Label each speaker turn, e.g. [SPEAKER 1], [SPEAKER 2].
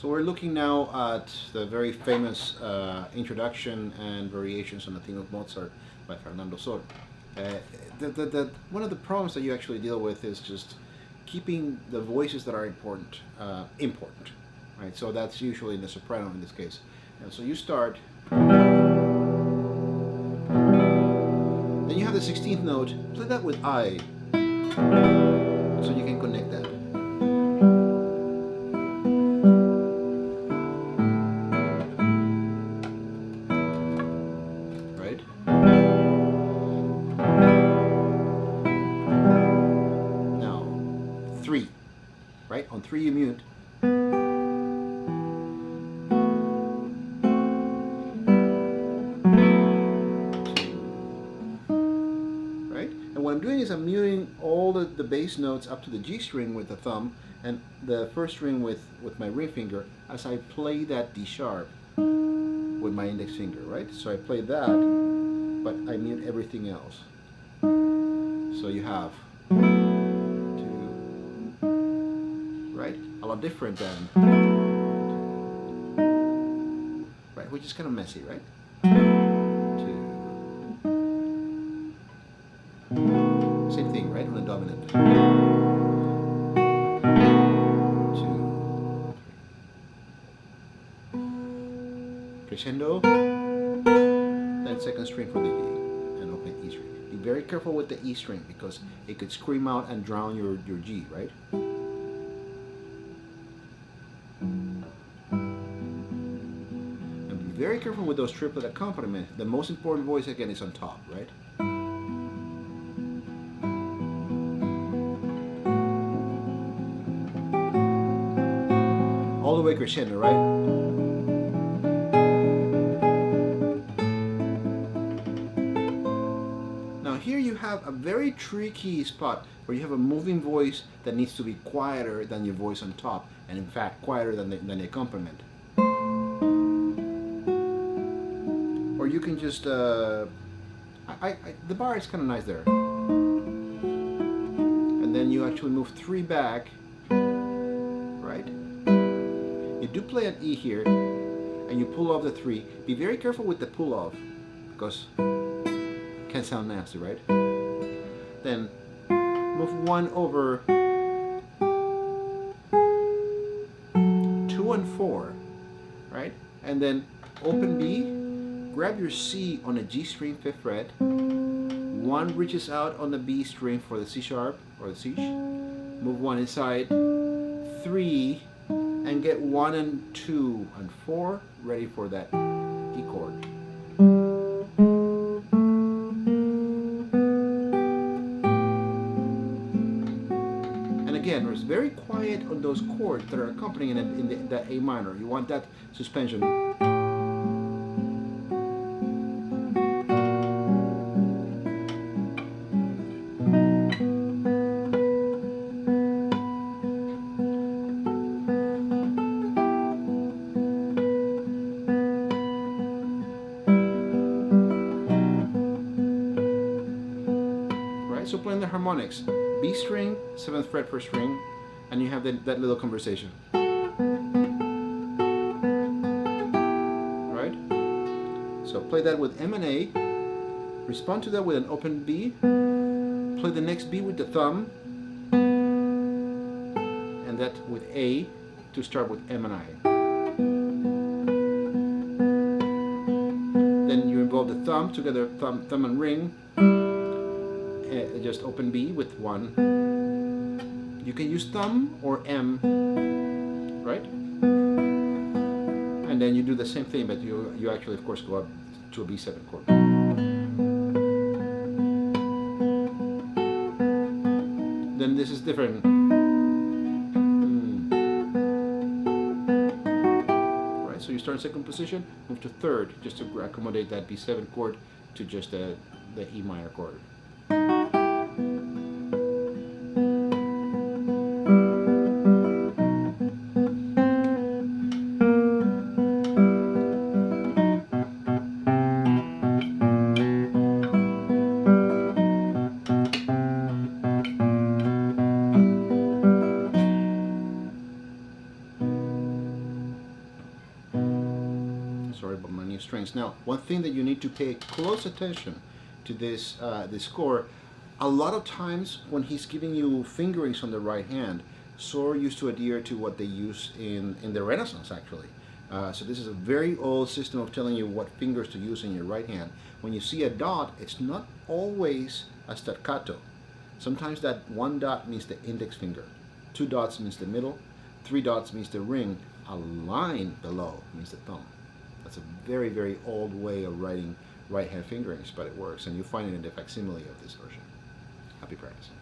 [SPEAKER 1] So we're looking now at the very famous introduction and variations on the theme of Mozart by Fernando Sol. One of the problems that you actually deal with is just keeping the voices that are important, right? So that's usually in the soprano in this case. And so you start, then you have the 16th note, play that with I, so you can connect that. Right? Now, 3, right? On 3 you mute. What I'm doing is I'm muting all the bass notes up to the G string with the thumb and the first string with my ring finger as I play that D sharp with my index finger, right? So I play that, but I mute everything else. So you have 2, right? A lot different than, right? Which is kind of messy, right? Same thing, right? On a dominant. 2, 3. Crescendo. Then second string for the E and open E string. Be very careful with the E string because it could scream out and drown your G, right? And be very careful with those triplet accompaniments. The most important voice again is on top, right? All the way crescendo, right? Now here you have a very tricky spot where you have a moving voice that needs to be quieter than your voice on top, and in fact quieter than the accompaniment. Or you can just, the bar is kind of nice there. And then you actually move 3 back, right? You do play an E here, and you pull off the 3. Be very careful with the pull off, because it can sound nasty, right? Then move 1 over 2 and 4, right? And then open B, grab your C on the G string 5th fret, 1 reaches out on the B string for the C sharp or the C, move 1 inside, 3, and get 1 and 2 and 4 ready for that E chord. And again, it's very quiet on those chords that are accompanying it in the A minor. You want that suspension. So playing the harmonics, B string, 7th fret 1st string, and you have that little conversation. Right? So play that with M and A, respond to that with an open B, play the next B with the thumb, and that with A to start with M and I. Then you involve the thumb together, thumb and ring. Just open B with 1. You can use thumb or M, right? And then you do the same thing, but you actually, of course, go up to a B7 chord. Then this is different. Right, so you start in 2nd position, move to 3rd, just to accommodate that B7 chord to just the E minor chord. sorry, but my new strings. Now, one thing that you need to pay close attention to this score. A lot of times when he's giving you fingerings on the right hand, Sor used to adhere to what they used in the Renaissance, actually. So this is a very old system of telling you what fingers to use in your right hand. When you see a dot, it's not always a staccato. Sometimes that one dot means the index finger, two dots means the middle, three dots means the ring, a line below means the thumb. That's a very, very old way of writing right hand fingerings, but it works, and you find it in the facsimile of this version. Happy practicing.